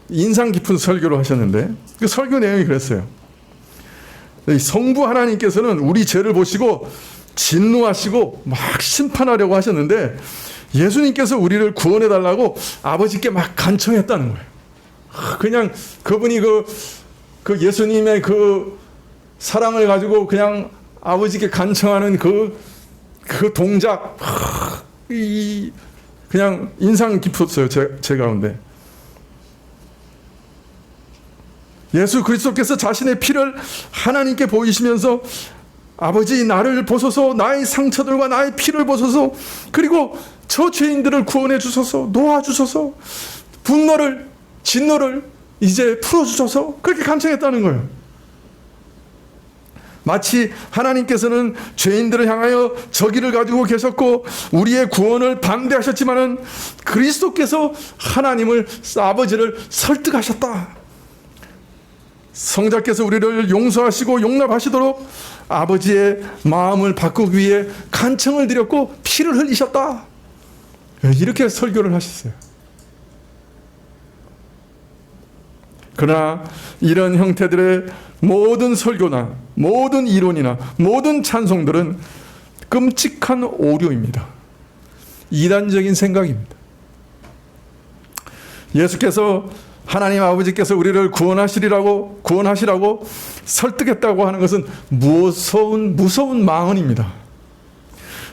인상 깊은 설교를 하셨는데 그 설교 내용이 그랬어요. 성부 하나님께서는 우리 죄를 보시고 진노하시고 막 심판하려고 하셨는데 예수님께서 우리를 구원해 달라고 아버지께 막 간청했다는 거예요. 그냥 그분이 그 예수님의 그 사랑을 가지고 그냥 아버지께 간청하는 그 동작, 그냥 인상 깊었어요, 제 가운데. 예수 그리스도께서 자신의 피를 하나님께 보이시면서 아버지 나를 보소서, 나의 상처들과 나의 피를 보소서, 그리고 저 죄인들을 구원해 주소서, 놓아주소서, 분노를 진노를 이제 풀어주소서, 그렇게 간청했다는 거예요. 마치 하나님께서는 죄인들을 향하여 저기를 가지고 계셨고 우리의 구원을 반대하셨지만은 그리스도께서 하나님을, 아버지를 설득하셨다. 성자께서 우리를 용서하시고 용납하시도록 아버지의 마음을 바꾸기 위해 간청을 드렸고 피를 흘리셨다. 이렇게 설교를 하셨어요. 그러나 이런 형태들의 모든 설교나 모든 이론이나 모든 찬송들은 끔찍한 오류입니다. 이단적인 생각입니다. 예수께서 하나님 아버지께서 우리를 구원하시라고 설득했다고 하는 것은 무서운 망언입니다.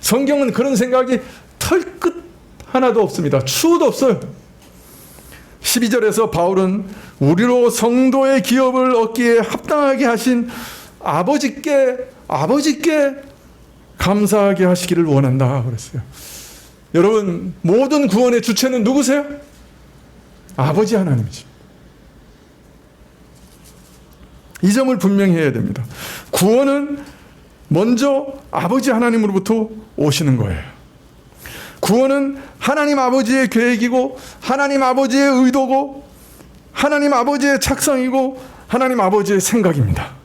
성경은 그런 생각이 털끝 하나도 없습니다. 추호도 없어요. 12절에서 바울은 우리로 성도의 기업을 얻기에 합당하게 하신 아버지께 감사하게 하시기를 원한다 그랬어요. 여러분, 모든 구원의 주체는 누구세요? 아버지 하나님이죠. 이 점을 분명히 해야 됩니다. 구원은 먼저 아버지 하나님으로부터 오시는 거예요. 구원은 하나님 아버지의 계획이고 하나님 아버지의 의도고 하나님 아버지의 작성이고 하나님 아버지의 생각입니다.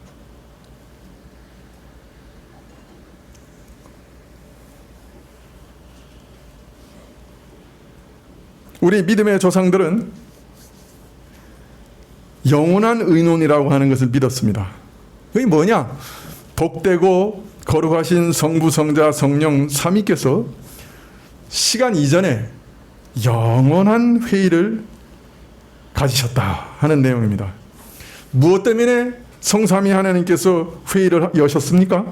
우리 믿음의 조상들은 영원한 의논이라고 하는 것을 믿었습니다. 그게 뭐냐? 복되고 거룩하신 성부, 성자, 성령 삼위께서 시간 이전에 영원한 회의를 가지셨다 하는 내용입니다. 무엇 때문에 성삼위 하나님께서 회의를 여셨습니까?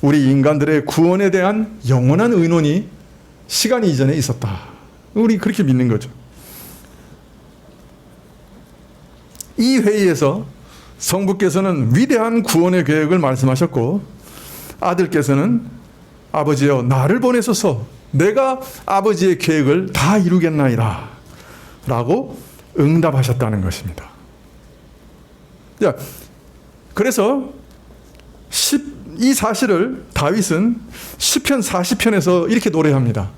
우리 인간들의 구원에 대한 영원한 의논이 시간 이전에 있었다. 우리 그렇게 믿는 거죠. 이 회의에서 성부께서는 위대한 구원의 계획을 말씀하셨고 아들께서는 아버지여 나를 보내소서 내가 아버지의 계획을 다 이루겠나이다 라고 응답하셨다는 것입니다. 자, 그래서 이 사실을 다윗은 시편 40편에서 이렇게 노래합니다.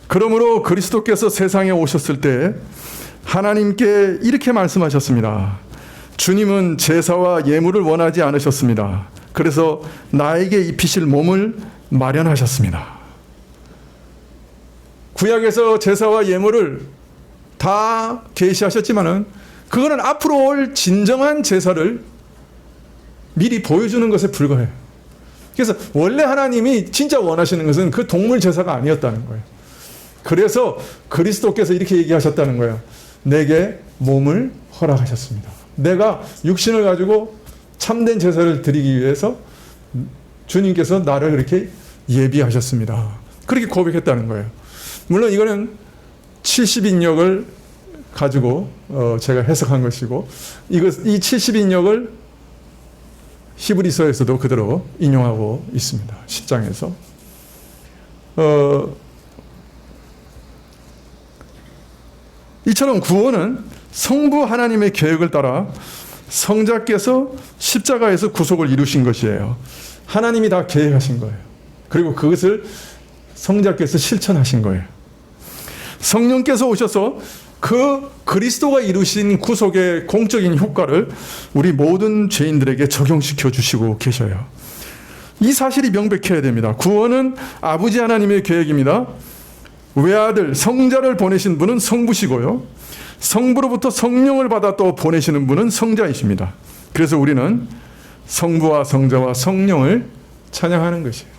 그러므로 그리스도께서 세상에 오셨을 때 하나님께 이렇게 말씀하셨습니다. 주님은 제사와 예물을 원하지 않으셨습니다. 그래서 나에게 입히실 몸을 마련하셨습니다. 구약에서 제사와 예물을 다 계시하셨지만은 그거는 앞으로 올 진정한 제사를 미리 보여주는 것에 불과해요. 그래서 원래 하나님이 진짜 원하시는 것은 그 동물 제사가 아니었다는 거예요. 그래서 그리스도께서 이렇게 얘기하셨다는 거예요. 내게 몸을 허락하셨습니다. 내가 육신을 가지고 참된 제사를 드리기 위해서 주님께서 나를 그렇게 예비하셨습니다. 그렇게 고백했다는 거예요. 물론 이거는 70인역을 가지고 제가 해석한 것이고, 이 70인역을 히브리서에서도 그대로 인용하고 있습니다. 10장에서. 이처럼 구원은 성부 하나님의 계획을 따라 성자께서 십자가에서 구속을 이루신 것이에요. 하나님이 다 계획하신 거예요. 그리고 그것을 성자께서 실천하신 거예요. 성령께서 오셔서 그 그리스도가 이루신 구속의 공적인 효과를 우리 모든 죄인들에게 적용시켜 주시고 계셔요. 이 사실이 명백해야 됩니다. 구원은 아버지 하나님의 계획입니다. 외아들 성자를 보내신 분은 성부시고요, 성부로부터 성령을 받아 또 보내시는 분은 성자이십니다. 그래서 우리는 성부와 성자와 성령을 찬양하는 것이에요.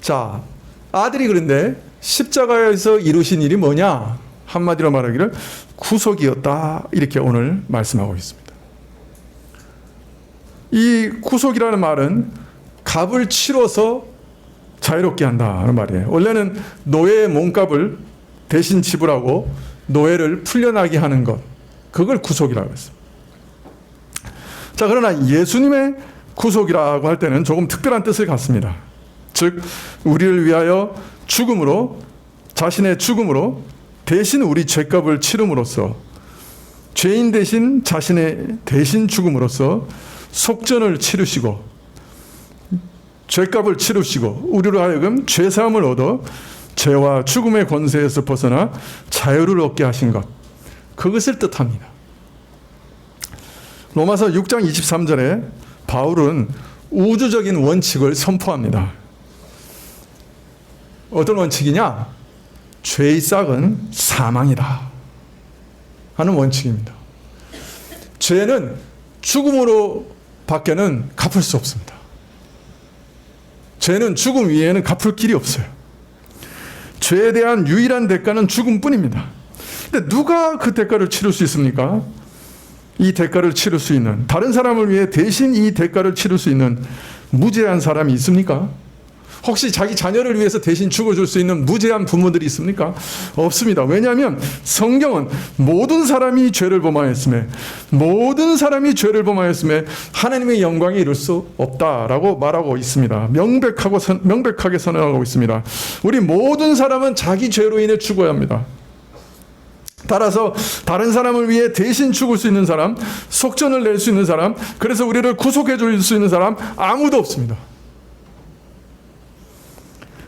자, 아들이 그런데 십자가에서 이루신 일이 뭐냐? 한마디로 말하기를 구속이었다, 이렇게 오늘 말씀하고 있습니다. 이 구속이라는 말은 값을 치러서 자유롭게 한다는 말이에요. 원래는 노예의 몸값을 대신 지불하고 노예를 풀려나게 하는 것, 그걸 구속이라고 했어요. 자, 그러나 예수님의 구속이라고 할 때는 조금 특별한 뜻을 갖습니다. 즉, 우리를 위하여 죽음으로, 자신의 죽음으로 대신 우리 죄값을 치름으로써, 죄인 대신 자신의 대신 죽음으로써 속전을 치르시고 죄값을 치르시고 우리로 하여금 죄사함을 얻어 죄와 죽음의 권세에서 벗어나 자유를 얻게 하신 것, 그것을 뜻합니다. 로마서 6장 23절에 바울은 우주적인 원칙을 선포합니다. 어떤 원칙이냐? 죄의 싹은 사망이다 하는 원칙입니다. 죄는 죽음으로 밖에는 갚을 수 없습니다. 죄는 죽음 위에는 갚을 길이 없어요. 죄에 대한 유일한 대가는 죽음뿐입니다. 근데 누가 그 대가를 치를 수 있습니까? 이 대가를 치를 수 있는, 다른 사람을 위해 대신 이 대가를 치를 수 있는 무죄한 사람이 있습니까? 혹시 자기 자녀를 위해서 대신 죽어줄 수 있는 무죄한 부모들이 있습니까? 없습니다. 왜냐하면 성경은 모든 사람이 죄를 범하였음에, 모든 사람이 죄를 범하였음에 하나님의 영광에 이를 수 없다라고 말하고 있습니다. 명백하게 선언하고 있습니다. 우리 모든 사람은 자기 죄로 인해 죽어야 합니다. 따라서 다른 사람을 위해 대신 죽을 수 있는 사람, 속전을 낼 수 있는 사람, 그래서 우리를 구속해 줄 수 있는 사람 아무도 없습니다.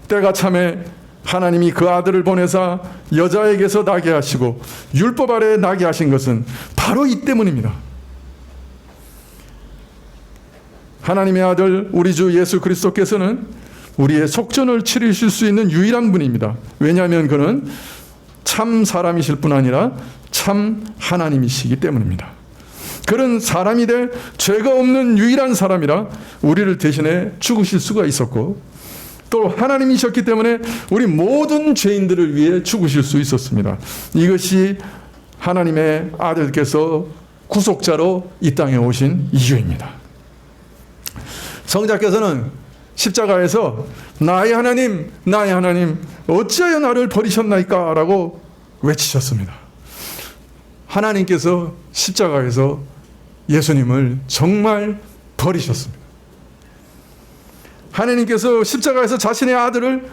때가 참에 하나님이 그 아들을 보내사 여자에게서 나게 하시고 율법 아래 나게 하신 것은 바로 이 때문입니다. 하나님의 아들 우리 주 예수 그리스도께서는 우리의 속전을 치르실 수 있는 유일한 분입니다. 왜냐하면 그는 참 사람이실 뿐 아니라 참 하나님이시기 때문입니다. 그는 사람이 될 죄가 없는 유일한 사람이라 우리를 대신해 죽으실 수가 있었고, 또 하나님이셨기 때문에 우리 모든 죄인들을 위해 죽으실 수 있었습니다. 이것이 하나님의 아들께서 구속자로 이 땅에 오신 이유입니다. 성자께서는 십자가에서 나의 하나님, 나의 하나님, 어찌하여 나를 버리셨나이까? 라고 외치셨습니다. 하나님께서 십자가에서 예수님을 정말 버리셨습니다. 하나님께서 십자가에서 자신의 아들을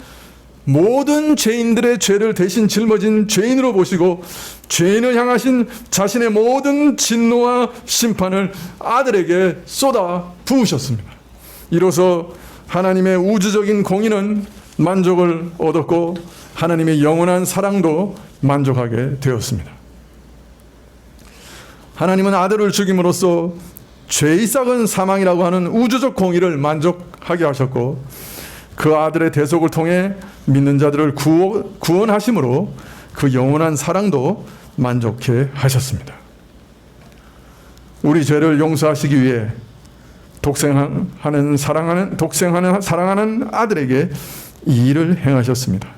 모든 죄인들의 죄를 대신 짊어진 죄인으로 보시고 죄인을 향하신 자신의 모든 진노와 심판을 아들에게 쏟아 부으셨습니다. 이로써 하나님의 우주적인 공의는 만족을 얻었고 하나님의 영원한 사랑도 만족하게 되었습니다. 하나님은 아들을 죽임으로써 죄의 싹은 사망이라고 하는 우주적 공의를 만족하게 하셨고, 그 아들의 대속을 통해 믿는 자들을 구원하심으로 그 영원한 사랑도 만족해 하셨습니다. 우리 죄를 용서하시기 위해 사랑하는 아들에게 이 일을 행하셨습니다.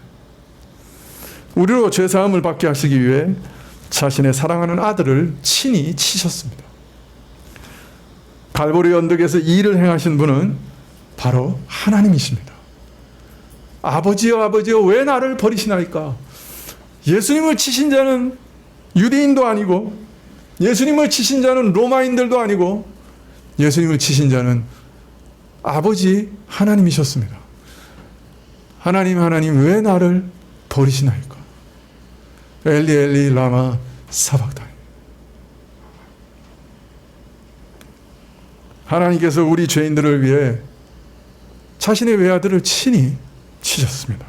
우리로 죄사함을 받게 하시기 위해 자신의 사랑하는 아들을 친히 치셨습니다. 갈보리 언덕에서 이 일을 행하신 분은 바로 하나님이십니다. 아버지여 아버지여 왜 나를 버리시나이까? 예수님을 치신 자는 유대인도 아니고, 예수님을 치신 자는 로마인들도 아니고, 예수님을 치신 자는 아버지 하나님이셨습니다. 하나님 왜 나를 버리시나이까? 엘리 엘리 라마 사박다니. 하나님께서 우리 죄인들을 위해 자신의 외아들을 친히 치셨습니다.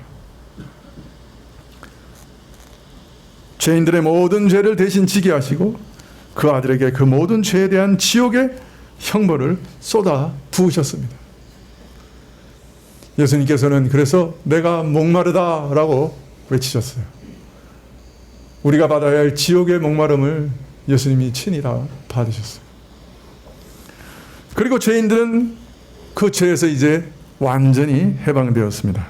죄인들의 모든 죄를 대신 지게 하시고 그 아들에게 그 모든 죄에 대한 지옥의 형벌을 쏟아 부으셨습니다. 예수님께서는 그래서 내가 목마르다라고 외치셨어요. 우리가 받아야 할 지옥의 목마름을 예수님이 친히 다 받으셨어요. 그리고 죄인들은 그 죄에서 이제 완전히 해방되었습니다.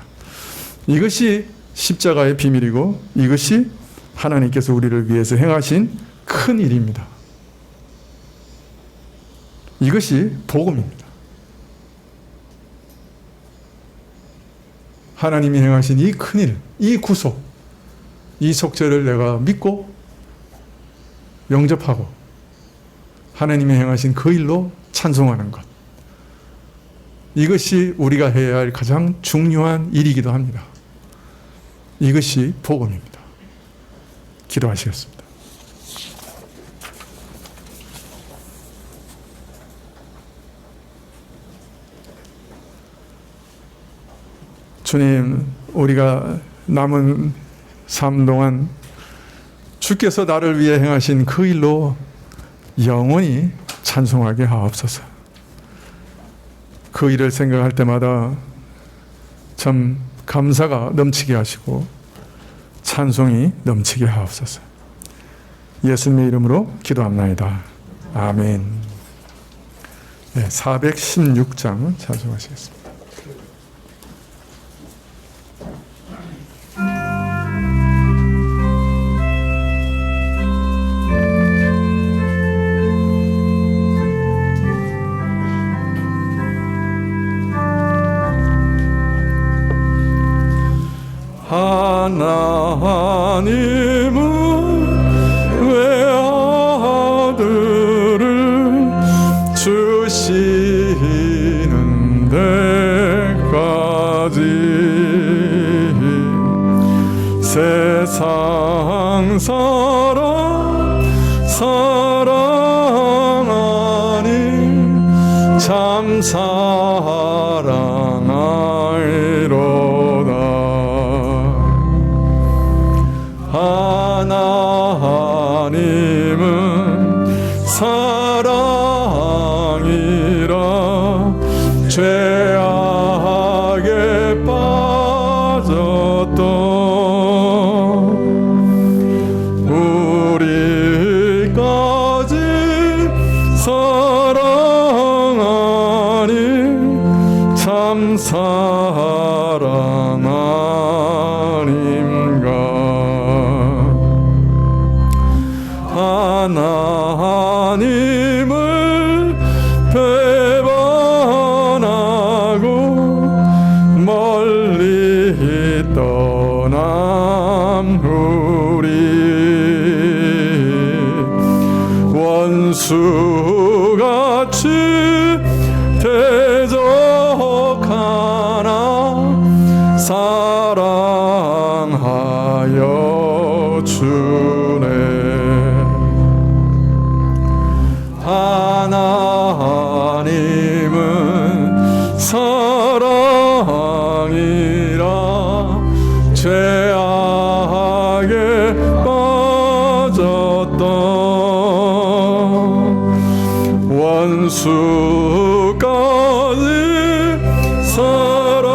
이것이 십자가의 비밀이고 이것이 하나님께서 우리를 위해서 행하신 큰 일입니다. 이것이 복음입니다. 하나님이 행하신 이 큰일, 이 구속, 이 속죄를 내가 믿고 영접하고 하나님이 행하신 그 일로 찬송하는 것. 이것이 우리가 해야 할 가장 중요한 일이기도 합니다. 이것이 복음입니다. 기도하시겠습니다. 주님, 우리가 남은 삶 동안 주께서 나를 위해 행하신 그 일로 영원히 찬송하게 하옵소서. 그 일을 생각할 때마다 참 감사가 넘치게 하시고 찬송이 넘치게 하옵소서. 예수님의 이름으로 기도합나이다. 아멘. 네, 416장 찬송하시겠습니다. 하나님은 외아들을 주시는 데까지 세상 사랑하니 참 사랑하리로다. 하나님은 사랑이라 죄악에 빠졌던 우리까지 사랑하니 참 사랑 아닌가. 하나님을 배반하고 멀리 떠난 우리 원수같이 대적하나 사랑하여 주네. 하나님은 사랑이라 죄악에 빠졌던 원수까지 사랑하니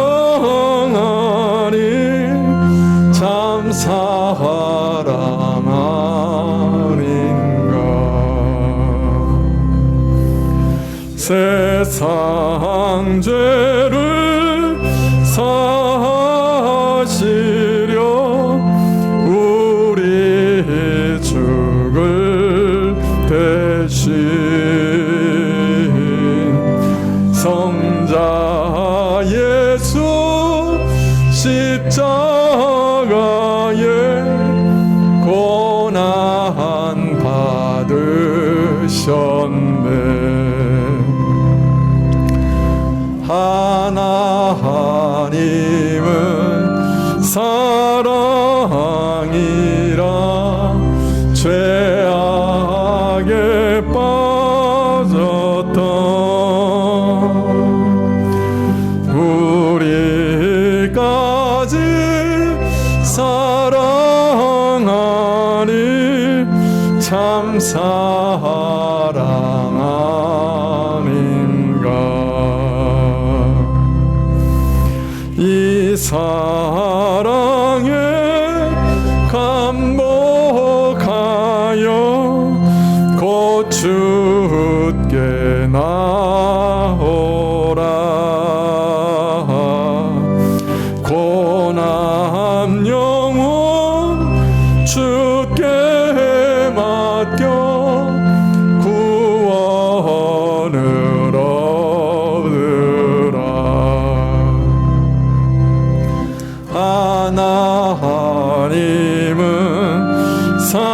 참 사랑 세상 죄를 사시려 우리 죽을 대신 성자 예수 십자가에 고난 받으셨네. 하나님은 사랑이라 죄악에 빠졌던 우리까지 사랑하니 참 사랑 아닌가. 이 사랑에 감복하여 곧 주께 나오라. 고난 영혼 주께 맡겨 구원을 얻으라. 하나님은 사랑이라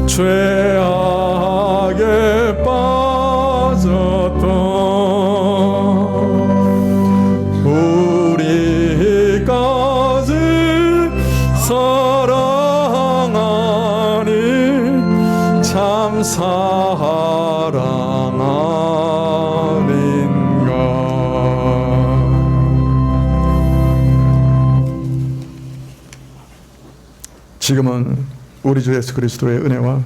죄악에 빠졌던 우리까지 사랑하니 참 사랑 아닌가. 지금은 우리 주 예수 그리스도의 은혜와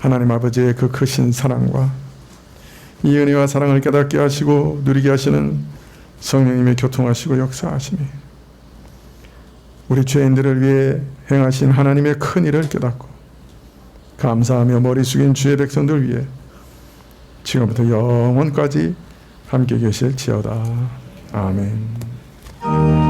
하나님 아버지의 그 크신 사랑과 이 은혜와 사랑을 깨닫게 하시고 누리게 하시는 성령님의 교통하시고 역사하심이 우리 죄인들을 위해 행하신 하나님의 큰 일을 깨닫고 감사하며 머리 숙인 주의 백성들 위해 지금부터 영원까지 함께 계실지어다. 아멘.